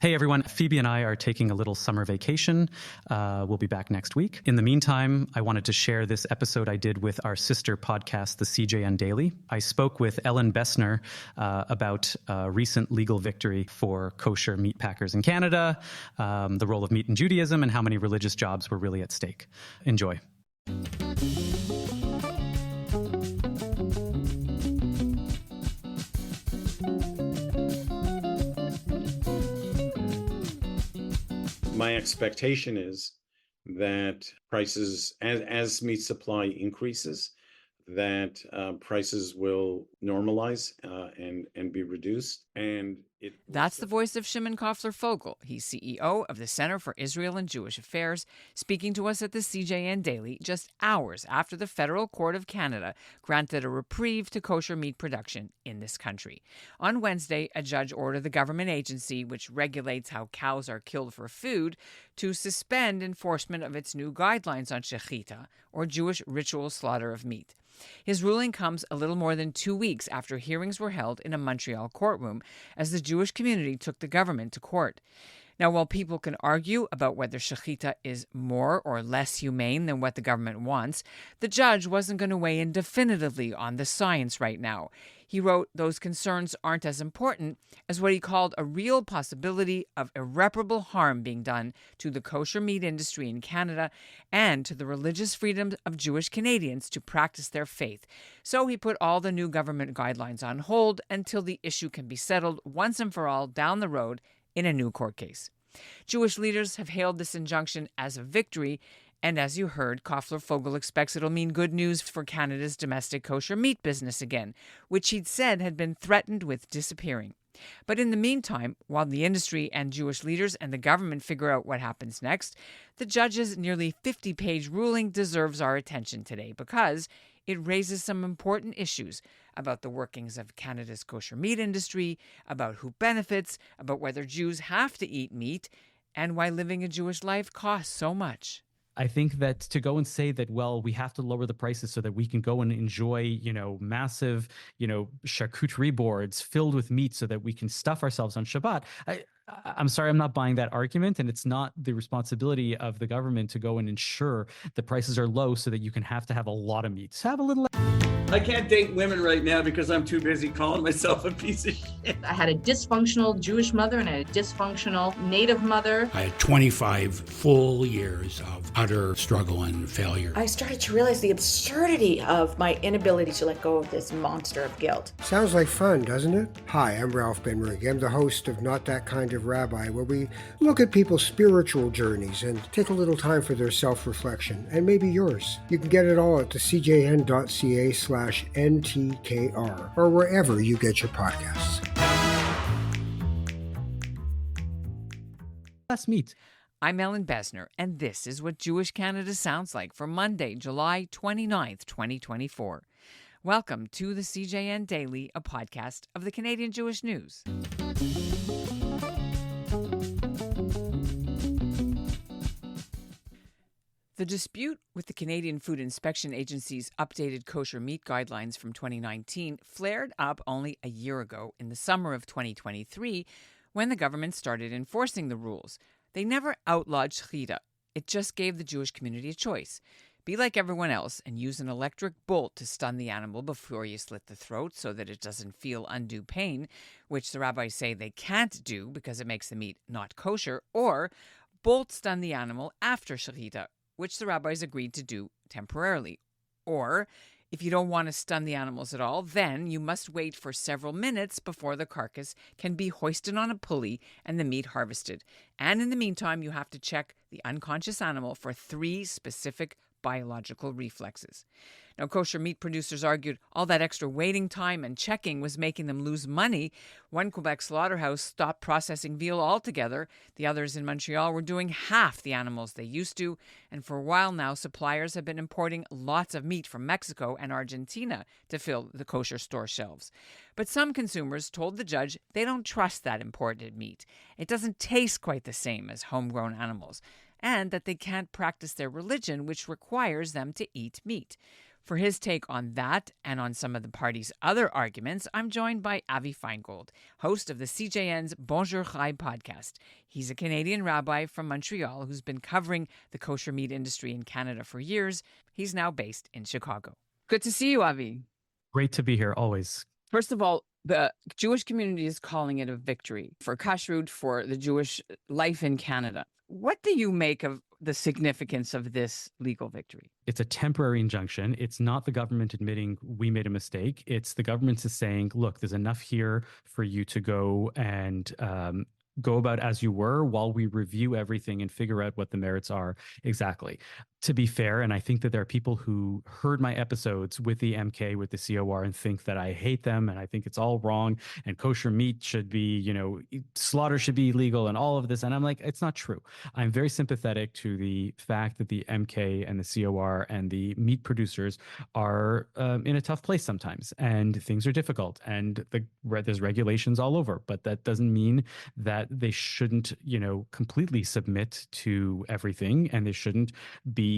Hey everyone, Phoebe and I are taking a little summer vacation. We'll be back next week. In the meantime, I wanted to share this episode I did with our sister podcast, the CJN Daily. I spoke with Ellen Bessner about a recent legal victory for kosher meat packers in Canada, the role of meat in Judaism, and how many religious jobs were really at stake. Enjoy. My expectation is that prices, as meat supply increases, that prices will normalize and be reduced. That's the voice of Shimon Koffler-Fogel. He's CEO of the Center for Israel and Jewish Affairs, speaking to us at the CJN Daily just hours after the Federal Court of Canada granted a reprieve to kosher meat production in this country. On Wednesday, a judge ordered the government agency, which regulates how cows are killed for food, to suspend enforcement of its new guidelines on shochetim, or Jewish ritual slaughter of meat. His ruling comes a little more than 2 weeks after hearings were held in a Montreal courtroom as the Jewish community took the government to court. Now, while people can argue about whether shochetim is more or less humane than what the government wants, the judge wasn't going to weigh in definitively on the science right now. He wrote those concerns aren't as important as what he called a real possibility of irreparable harm being done to the kosher meat industry in Canada and to the religious freedoms of Jewish Canadians to practice their faith. So he put all the new government guidelines on hold until the issue can be settled once and for all down the road in a new court case. Jewish leaders have hailed this injunction as a victory, and as you heard, Koffler-Fogel expects it'll mean good news for Canada's domestic kosher meat business again, which he'd said had been threatened with disappearing. But in the meantime, while the industry and Jewish leaders and the government figure out what happens next, the judge's nearly 50-page ruling deserves our attention today because it raises some important issues about the workings of Canada's kosher meat industry, about who benefits, about whether Jews have to eat meat, and why living a Jewish life costs so much. I think that to go and say that, well, we have to lower the prices so that we can go and enjoy, massive, charcuterie boards filled with meat so that we can stuff ourselves on Shabbat. I'm sorry, I'm not buying that argument, and it's not the responsibility of the government to go and ensure the prices are low so that you can have to have a lot of meat. So have a little. I can't date women right now because I'm too busy calling myself a piece of shit. I had a dysfunctional Jewish mother and I had a dysfunctional Native mother. I had 25 full years of utter struggle and failure. I started to realize the absurdity of my inability to let go of this monster of guilt. Sounds like fun, doesn't it? Hi, I'm Ralph Benrig. I'm the host of Not That Kind of Rabbi, where we look at people's spiritual journeys and take a little time for their self-reflection, and maybe yours. You can get it all at the cjn.ca/NTKR or wherever you get your podcasts. Less meat. I'm Ellen Bessner, and this is what Jewish Canada sounds like for Monday, July 29th, 2024. Welcome to the CJN Daily, a podcast of the Canadian Jewish News. The dispute with the Canadian Food Inspection Agency's updated kosher meat guidelines from 2019 flared up only a year ago in the summer of 2023 when the government started enforcing the rules. They never outlawed shochetim. It just gave the Jewish community a choice. Be like everyone else and use an electric bolt to stun the animal before you slit the throat so that it doesn't feel undue pain, which the rabbis say they can't do because it makes the meat not kosher, or bolt stun the animal after shochetim, which the rabbis agreed to do temporarily. Or, if you don't want to stun the animals at all, then you must wait for several minutes before the carcass can be hoisted on a pulley and the meat harvested. And in the meantime, you have to check the unconscious animal for 3 specific biological reflexes. Now, kosher meat producers argued all that extra waiting time and checking was making them lose money. One Quebec slaughterhouse stopped processing veal altogether. The others in Montreal were doing half the animals they used to. And for a while now, suppliers have been importing lots of meat from Mexico and Argentina to fill the kosher store shelves. But some consumers told the judge they don't trust that imported meat. It doesn't taste quite the same as homegrown animals, and that they can't practice their religion, which requires them to eat meat. For his take on that and on some of the party's other arguments, I'm joined by Avi Feingold, host of the CJN's Bonjour Chai podcast. He's a Canadian rabbi from Montreal who's been covering the kosher meat industry in Canada for years. He's now based in Chicago. Good to see you, Avi. Great to be here, always. First of all, the Jewish community is calling it a victory for Kashruth, for the Jewish life in Canada. What do you make of the significance of this legal victory? It's a temporary injunction. It's not the government admitting we made a mistake. It's the government is saying, look, there's enough here for you to go and go about as you were while we review everything and figure out what the merits are exactly. To be fair, and I think that there are people who heard my episodes with the MK, with the COR, and think that I hate them and I think it's all wrong and kosher meat should be, slaughter should be illegal and all of this. And I'm like, it's not true. I'm very sympathetic to the fact that the MK and the COR and the meat producers are in a tough place sometimes, and things are difficult, and there's regulations all over, but that doesn't mean that they shouldn't, completely submit to everything, and they shouldn't be,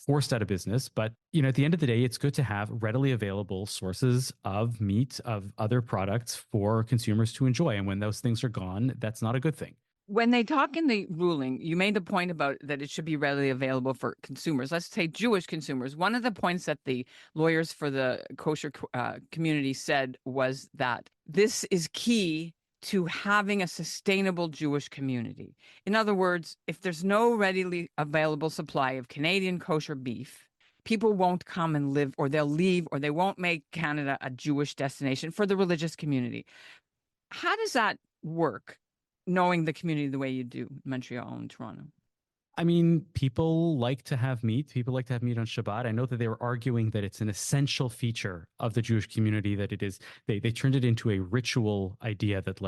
forced out of business. But, at the end of the day, it's good to have readily available sources of meat, of other products for consumers to enjoy. And when those things are gone, that's not a good thing. When they talk in the ruling, you made the point about that it should be readily available for consumers. Let's say Jewish consumers. One of the points that the lawyers for the kosher community said was that this is key to having a sustainable Jewish community. In other words, if there's no readily available supply of Canadian kosher beef, people won't come and live, or they'll leave, or they won't make Canada a Jewish destination for the religious community. How does that work, knowing the community the way you do, Montreal and Toronto? I mean, people like to have meat. People like to have meat on Shabbat. I know that they were arguing that it's an essential feature of the Jewish community, that it is, they turned it into a ritual idea that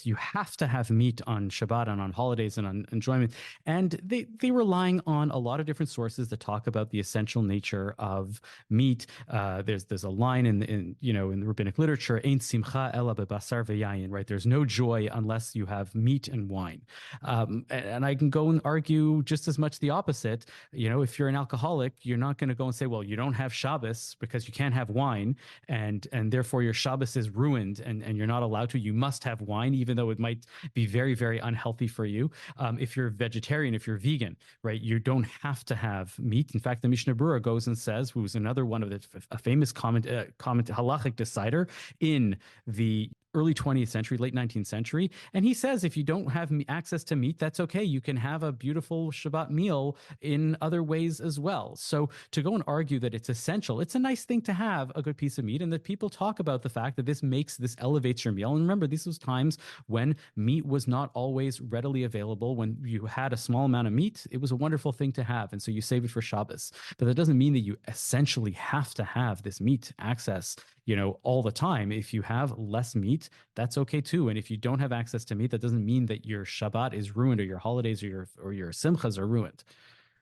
you have to have meat on Shabbat and on holidays and on enjoyment. And they relying on a lot of different sources that talk about the essential nature of meat. There's a line in the rabbinic literature, Ein simcha ela bebasar v'yayin, right? There's no joy unless you have meat and wine. And I can go and argue just as much the opposite. If you're an alcoholic, you're not going to go and say, well, you don't have Shabbos because you can't have wine, and therefore your Shabbos is ruined, and you're not allowed to. You must have wine, even though it might be very, very unhealthy for you. If you're vegetarian, if you're vegan, right, you don't have to have meat. In fact, the Mishnah Berurah goes and says, who's another one of a famous halachic decider in the early 20th century, late 19th century. And he says, if you don't have access to meat, that's okay. You can have a beautiful Shabbat meal in other ways as well. So to go and argue that it's essential, it's a nice thing to have a good piece of meat, and that people talk about the fact that this elevates your meal. And remember, these was times when meat was not always readily available. When you had a small amount of meat, it was a wonderful thing to have. And so you save it for Shabbos. But that doesn't mean that you essentially have to have this meat access all the time. If you have less meat, that's okay too. And if you don't have access to meat, that doesn't mean that your Shabbat is ruined, or your holidays or your simchas are ruined.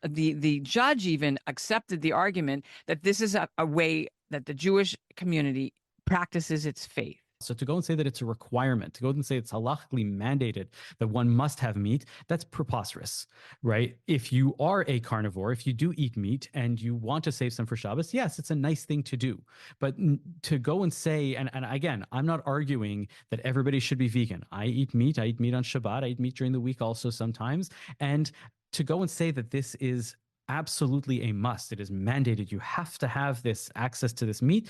The judge even accepted the argument that this is a way that the Jewish community practices its faith. So to go and say that it's a requirement, to go and say it's halachically mandated that one must have meat, that's preposterous, right? If you are a carnivore, if you do eat meat and you want to save some for Shabbos, yes, it's a nice thing to do. But to go and say, and again, I'm not arguing that everybody should be vegan. I eat meat on Shabbat. I eat meat during the week also sometimes. And to go and say that this is absolutely a must, it is mandated, you have to have this access to this meat,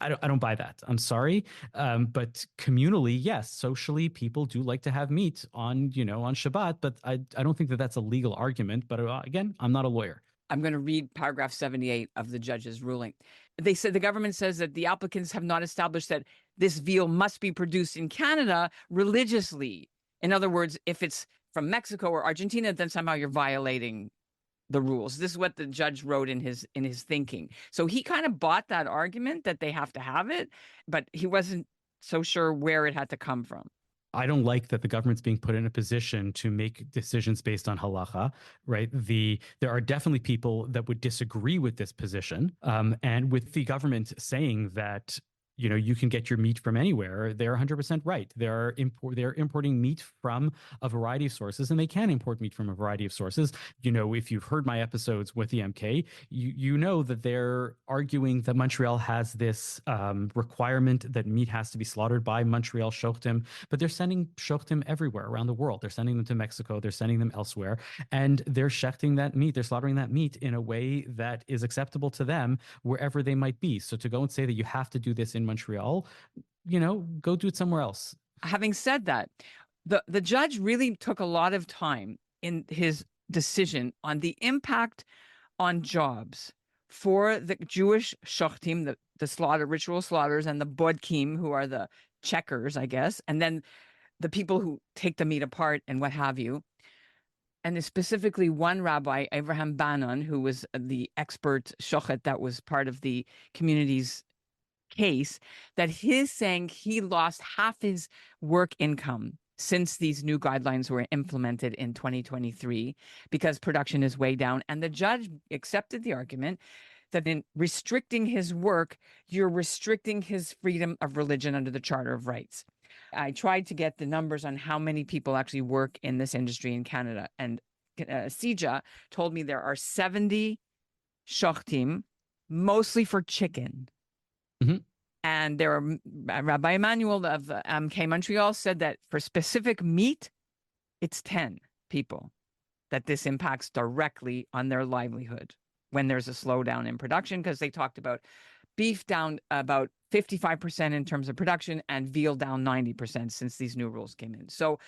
I don't buy that. I'm sorry. But communally, yes, socially, people do like to have meat on Shabbat, but I don't think that that's a legal argument. But again, I'm not a lawyer. I'm going to read paragraph 78 of the judge's ruling. They said the government says that the applicants have not established that this veal must be produced in Canada religiously. In other words, if it's from Mexico or Argentina, then somehow you're violating the rules. This is what the judge wrote in his thinking. So he kind of bought that argument that they have to have it, but he wasn't so sure where it had to come from. I don't like that the government's being put in a position to make decisions based on halacha, right? There are definitely people that would disagree with this position, and with the government saying that you can get your meat from anywhere. They're 100% right. They're importing meat from a variety of sources, and they can import meat from a variety of sources. If you've heard my episodes with the MK, you know that they're arguing that Montreal has this requirement that meat has to be slaughtered by Montreal shochetim, but they're sending shochetim everywhere around the world. They're sending them to Mexico. They're sending them elsewhere, and they're shechting that meat. They're slaughtering that meat in a way that is acceptable to them wherever they might be. So to go and say that you have to do this in Montreal, go do it somewhere else. Having said that, the judge really took a lot of time in his decision on the impact on jobs for the Jewish shochetim, the ritual slaughters, and the bodkim, who are the checkers, I guess, and then the people who take the meat apart and what have you. And specifically one rabbi, Avraham Bannon, who was the expert shochet that was part of the community's case, that he's saying he lost half his work income since these new guidelines were implemented in 2023 because production is way down. And the judge accepted the argument that in restricting his work, you're restricting his freedom of religion under the Charter of Rights. I tried to get the numbers on how many people actually work in this industry in Canada. And CJA told me there are 70 shochetim, mostly for chicken. Mm-hmm. And there are Rabbi Emmanuel of MK Montreal said that for specific meat, it's 10 people that this impacts directly on their livelihood when there's a slowdown in production, because they talked about beef down about 55% in terms of production and veal down 90% since these new rules came in. So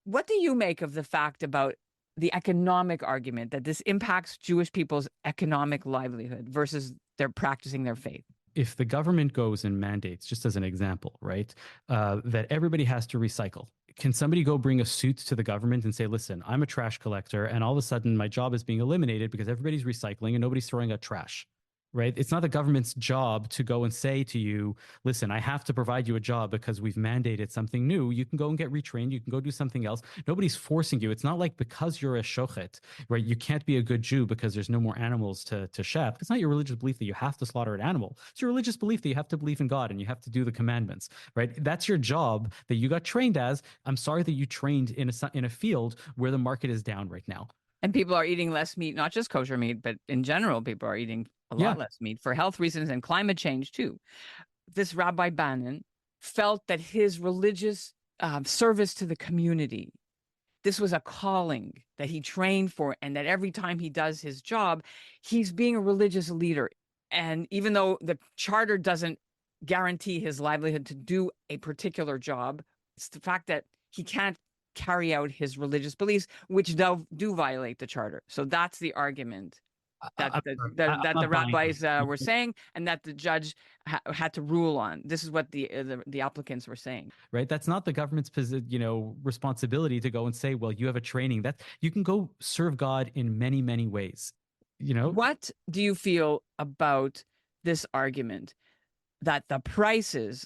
what do you make of the fact about the economic argument that this impacts Jewish people's economic livelihood versus they're practicing their faith? If the government goes and mandates, just as an example, right, that everybody has to recycle, can somebody go bring a suit to the government and say, listen, I'm a trash collector, and all of a sudden my job is being eliminated because everybody's recycling and nobody's throwing out trash? Right? It's not the government's job to go and say to you, listen, I have to provide you a job because we've mandated something new. You can go and get retrained. You can go do something else. Nobody's forcing you. It's not like because you're a shochet, right? You can't be a good Jew because there's no more animals to chef. It's not your religious belief that you have to slaughter an animal. It's your religious belief that you have to believe in God and you have to do the commandments, right? That's your job that you got trained as. I'm sorry that you trained in a field where the market is down right now. And people are eating less meat, not just kosher meat, but in general, people are eating a lot less meat for health reasons and climate change too. This Rabbi Bannon felt that his religious service to the community, this was a calling that he trained for, and that every time he does his job, he's being a religious leader. And even though the charter doesn't guarantee his livelihood to do a particular job, it's the fact that he can't carry out his religious beliefs, which do violate the charter. So that's the argument that the rabbis were saying, and that the judge had to rule on. This is what the applicants were saying. Right. That's not the government's responsibility to go and say, well, you have a training that you can go serve God in many, many ways. What do you feel about this argument that the prices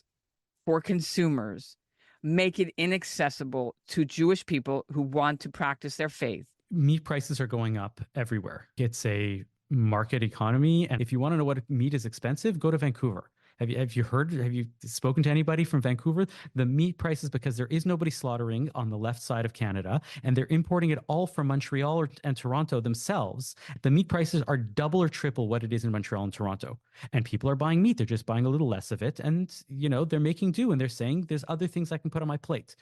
for consumers make it inaccessible to Jewish people who want to practice their faith? Meat prices are going up everywhere. It's a market economy. And if you want to know what meat is expensive, go to Vancouver. Have you spoken to anybody from Vancouver? The meat prices, because there is nobody slaughtering on the left side of Canada, and they're importing it all from Montreal and Toronto themselves. The meat prices are double or triple what it is in Montreal and Toronto. And people are buying meat. They're just buying a little less of it. And, they're making do, and they're saying there's other things I can put on my plate.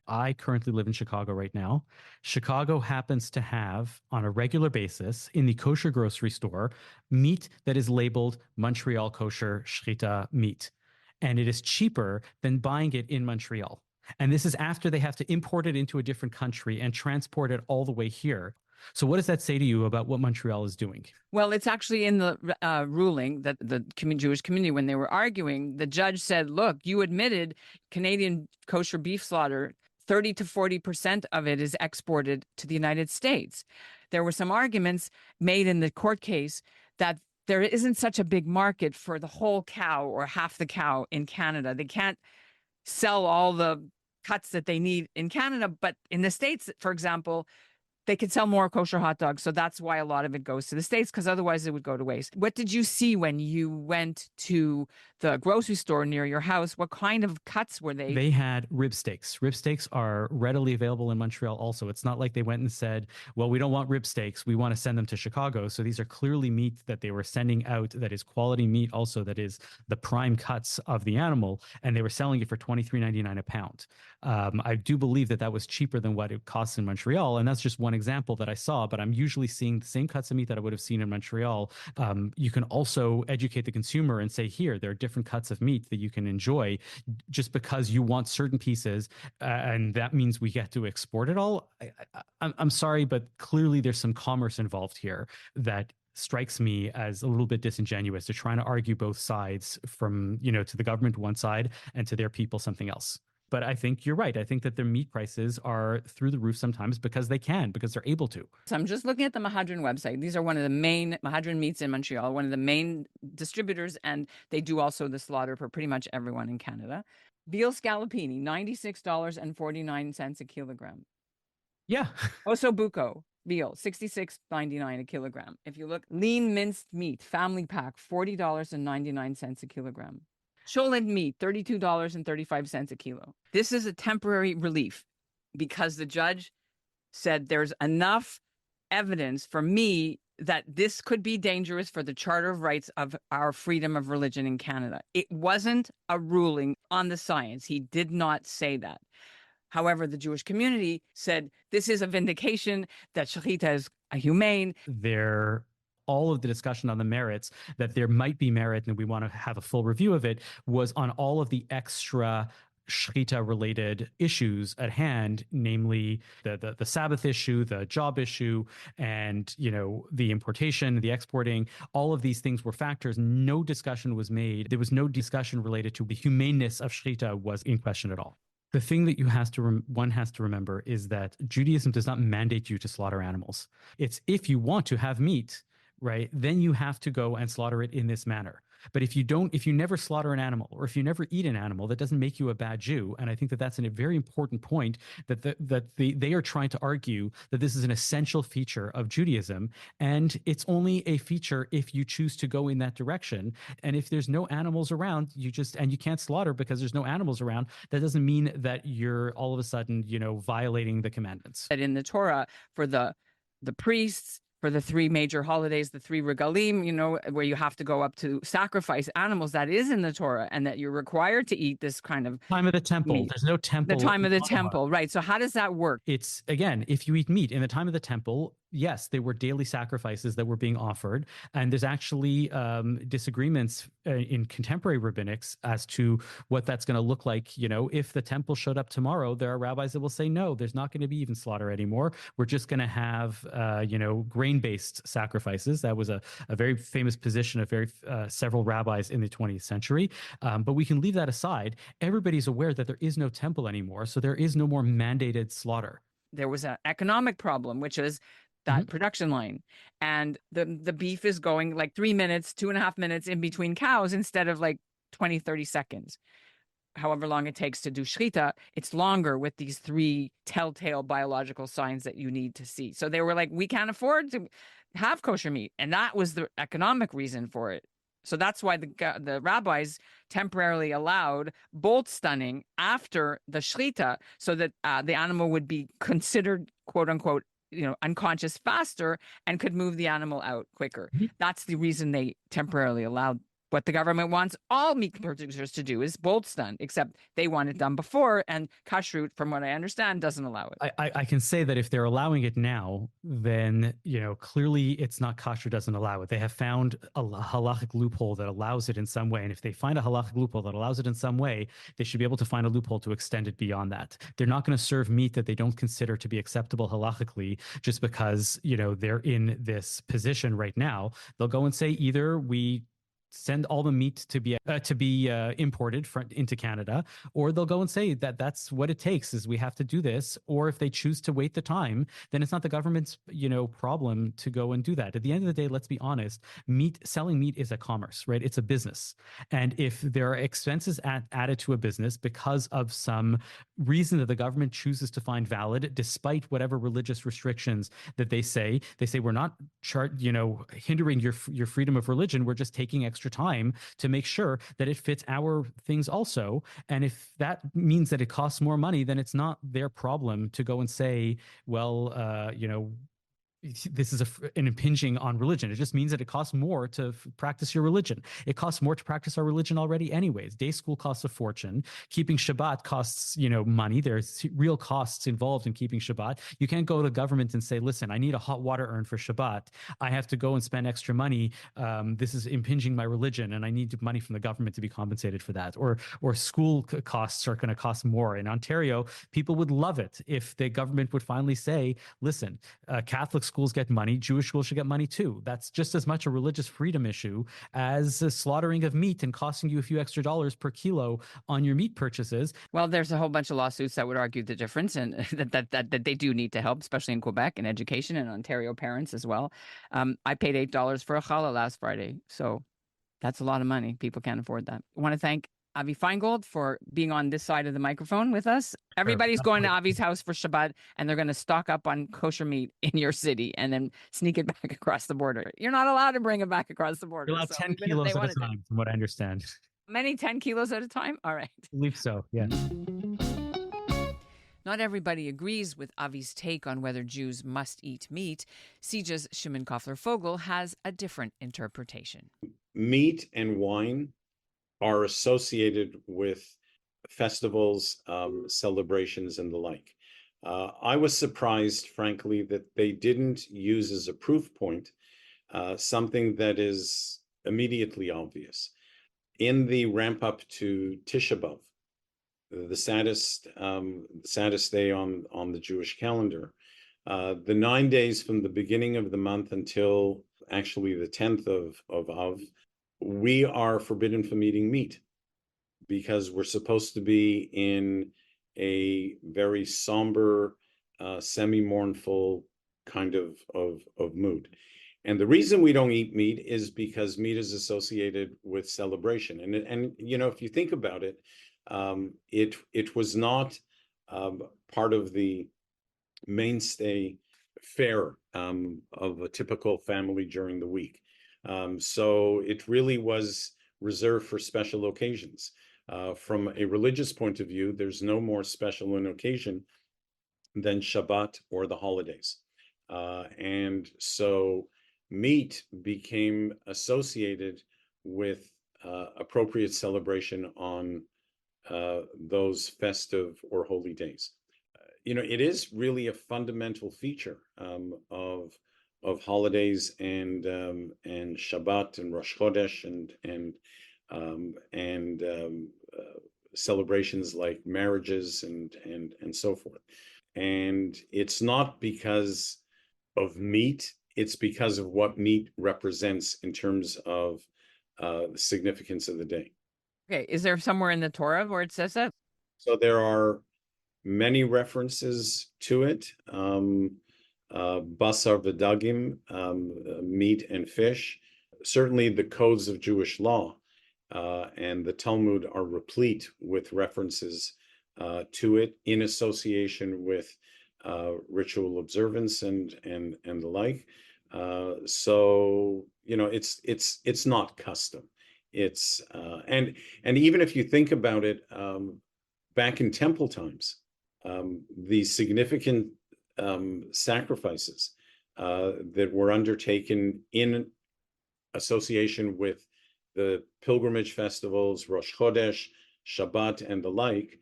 I currently live in Chicago right now. Chicago happens to have, on a regular basis, in the kosher grocery store, meat that is labeled Montreal Kosher Shechita meat. And it is cheaper than buying it in Montreal. And this is after they have to import it into a different country and transport it all the way here. So what does that say to you about what Montreal is doing? Well, it's actually in the ruling that the Jewish community, when they were arguing, the judge said, look, you admitted Canadian kosher beef slaughter, 30 to 40% of it is exported to the United States. There were some arguments made in the court case that there isn't such a big market for the whole cow or half the cow in Canada. They can't sell all the cuts that they need in Canada, but in the States, for example, they could sell more kosher hot dogs. So that's why a lot of it goes to the States, because otherwise it would go to waste. What did you see when you went to the grocery store near your house? What kind of cuts were they? They had rib steaks. Rib steaks are readily available in Montreal also. It's not like they went and said, well, we don't want rib steaks. We want to send them to Chicago. So these are clearly meat that they were sending out that is quality meat also, that is the prime cuts of the animal. And they were selling it for $23.99 a pound. I do believe that that was cheaper than what it costs in Montreal. And that's just one example that I saw, but I'm usually seeing the same cuts of meat that I would have seen in Montreal. You can also educate the consumer and say, here, there are different cuts of meat that you can enjoy just because you want certain pieces. And that means we get to export it all. I'm sorry, but clearly there's some commerce involved here that strikes me as a little bit disingenuous, to trying to argue both sides from, to the government one side and to their people something else. But I think you're right. I think that their meat prices are through the roof sometimes because they're able to. So I'm just looking at the Mahadran website. These are one of the main Mahadran meats in Montreal, one of the main distributors, and they do also the slaughter for pretty much everyone in Canada. Veal scallopini, $96.49 a kilogram. Yeah. Osso buco veal, $66.99 a kilogram. If you look, lean minced meat, family pack, $40.99 a kilogram. Shochetim meat, $32.35 a kilo. This is a temporary relief because the judge said there's enough evidence for me that this could be dangerous for the Charter of Rights of our freedom of religion in Canada. It wasn't a ruling on the science. He did not say that. However, the Jewish community said this is a vindication that shechita is humane. All of the discussion on the merits, that there might be merit and we want to have a full review of it, was on all of the extra shechita related issues at hand, namely the Sabbath issue, the job issue, and the importation, the exporting. All of these things were factors. No discussion was made. There was no discussion related to the humaneness of shechita was in question at all. The thing that one has to remember is that Judaism does not mandate you to slaughter animals. It's if you want to have meat, right, then you have to go and slaughter it in this manner. But if you never slaughter an animal, or if you never eat an animal, that doesn't make you a bad Jew. And I think that that's a very important point, that they are trying to argue that this is an essential feature of Judaism. And it's only a feature if you choose to go in that direction. And if there's no animals around, you can't slaughter because there's no animals around, that doesn't mean that you're all of a sudden, violating the commandments. That in the Torah, for the priests, for the three major holidays, the three regalim, where you have to go up to sacrifice animals, that is in the Torah, and that you're required to eat this kind of time of the temple. Meat. There's no temple. The time of the temple, right. So how does that work? It's, again, if you eat meat in the time of the temple, yes, there were daily sacrifices that were being offered. And there's actually disagreements in contemporary rabbinics as to what that's going to look like. If the temple showed up tomorrow, there are rabbis that will say, no, there's not going to be even slaughter anymore. We're just going to have, grain-based sacrifices. That was a very famous position of several rabbis in the 20th century. But we can leave that aside. Everybody's aware that there is no temple anymore, so there is no more mandated slaughter. There was an economic problem, which is that production line, and the beef is going like 3 minutes, 2.5 minutes in between cows instead of like 20, 30 seconds. However long it takes to do shechita, it's longer with these 3 telltale biological signs that you need to see. So they were like, we can't afford to have kosher meat. And that was the economic reason for it. So that's why the rabbis temporarily allowed bolt stunning after the shechita, so that the animal would be considered, quote unquote, unconscious faster and could move the animal out quicker. That's the reason they temporarily allowed. What the government wants all meat producers to do is bolt stun, except they want it done before, and Kashruth, from what I understand, doesn't allow it. I can say that if they're allowing it now, then clearly it's not Kashruth doesn't allow it. They have found a halachic loophole that allows it in some way, and if they find a halachic loophole that allows it in some way, they should be able to find a loophole to extend it beyond that. They're not going to serve meat that they don't consider to be acceptable halachically just because they're in this position right now. They'll go and say either we send all the meat to be imported into Canada, or they'll go and say that that's what it takes, is we have to do this. Or if they choose to wait the time, then it's not the government's problem to go and do that. At the end of the day, let's be honest, selling meat is a commerce, right? It's a business. And if there are expenses added to a business because of some reason that the government chooses to find valid, despite whatever religious restrictions that they say we're not hindering your freedom of religion, we're just taking extra time to make sure that it fits our things also. And if that means that it costs more money, then it's not their problem to go and say, well, this is an impinging on religion. It just means that it costs more to practice your religion. It costs more to practice our religion already anyways. Day school costs a fortune. Keeping Shabbat costs, money. There's real costs involved in keeping Shabbat. You can't go to government and say, listen, I need a hot water urn for Shabbat. I have to go and spend extra money. This is impinging my religion, and I need money from the government to be compensated for that. Or school costs are going to cost more. In Ontario, people would love it if the government would finally say, listen, Catholic schools get money, Jewish schools should get money too. That's just as much a religious freedom issue as a slaughtering of meat and costing you a few extra dollars per kilo on your meat purchases. Well, there's a whole bunch of lawsuits that would argue the difference, and that they do need to help, especially in Quebec, and education, and Ontario parents as well. I paid $8 for a challah last Friday, so that's a lot of money. People can't afford that. I want to thank Avi Feingold for being on this side of the microphone with us. Everybody's going to Avi's house for Shabbat, and they're going to stock up on kosher meat in your city and then sneak it back across the border. You're not allowed to bring it back across the border. You're allowed 10 kilos at a time, from what I understand. Many 10 kilos at a time? All right. I believe so, yeah. Not everybody agrees with Avi's take on whether Jews must eat meat. CJN's Shimon Koffler-Fogel has a different interpretation. Meat and wine are associated with festivals, celebrations, and the like. I was surprised, frankly, that they didn't use as a proof point something that is immediately obvious. In the ramp up to Tisha B'Av, the saddest day on the Jewish calendar, the 9 days from the beginning of the month until actually the 10th of Av, we are forbidden from eating meat because we're supposed to be in a very somber, semi-mournful kind of mood. And the reason we don't eat meat is because meat is associated with celebration. And if you think about it, it was not part of the mainstay fare of a typical family during the week. So it really was reserved for special occasions. From a religious point of view, there's no more special an occasion than Shabbat or the holidays. And so meat became associated with appropriate celebration on those festive or holy days. It is really a fundamental feature of holidays and Shabbat and Rosh Chodesh and celebrations like marriages and so forth. And it's not because of meat, it's because of what meat represents in terms of the significance of the day. Okay, is there somewhere in the Torah where it says that? So there are many references to it. Basar v'dagim, meat and fish. Certainly the codes of Jewish law and the Talmud are replete with references to it in association with ritual observance and the like. So it's not custom. It's and even if you think about it, back in temple times, the significant sacrifices that were undertaken in association with the pilgrimage festivals, Rosh Chodesh, Shabbat, and the like,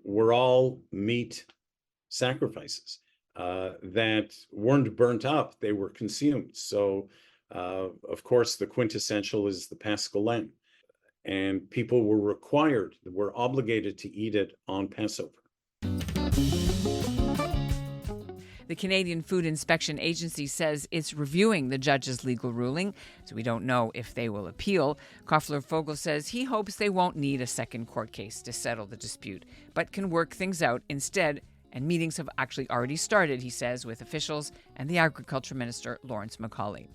were all meat sacrifices that weren't burnt up, they were consumed. So, of course, the quintessential is the Paschal Lamb, and people were obligated to eat it on Passover. The Canadian Food Inspection Agency says it's reviewing the judge's legal ruling, so we don't know if they will appeal. Kashruth says he hopes they won't need a second court case to settle the dispute, but can work things out instead. And meetings have actually already started, he says, with officials and the Agriculture Minister, Lawrence Macaulay.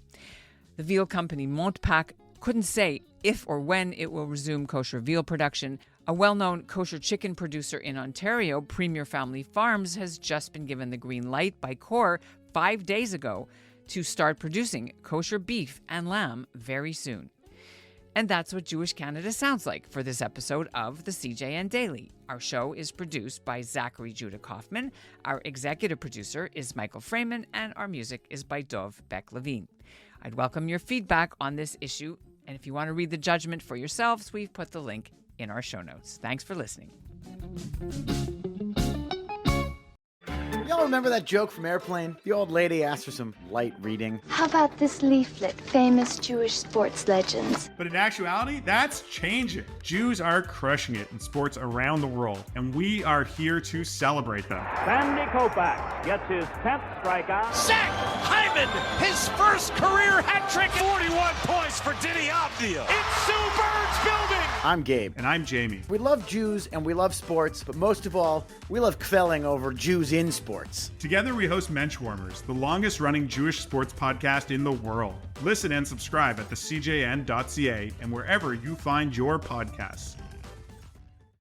The veal company Montpac couldn't say if or when it will resume kosher veal production. A well-known kosher chicken producer in Ontario, Premier Family Farms, has just been given the green light by CORE 5 days ago to start producing kosher beef and lamb very soon. And that's what Jewish Canada sounds like for this episode of the CJN Daily. Our show is produced by Zachary Judah Kaufman. Our executive producer is Michael Freeman, and our music is by Dov Beck-Levine. I'd welcome your feedback on this issue, and if you want to read the judgment for yourselves, we've put the link in our show notes. Thanks for listening. Y'all remember that joke from Airplane? The old lady asked for some light reading. How about this leaflet, famous Jewish sports legends? But in actuality, that's changing. Jews are crushing it in sports around the world, and we are here to celebrate them. Sandy Koufax gets his 10th strikeout. Zach Hyman, his first career hat trick. 41 points for Diddy Avdia. It's Sue Bird's building. I'm Gabe. And I'm Jamie. We love Jews and we love sports, but most of all, we love kvelling over Jews in sports. Together we host Menschwarmers, the longest-running Jewish sports podcast in the world. Listen and subscribe at thecjn.ca and wherever you find your podcasts.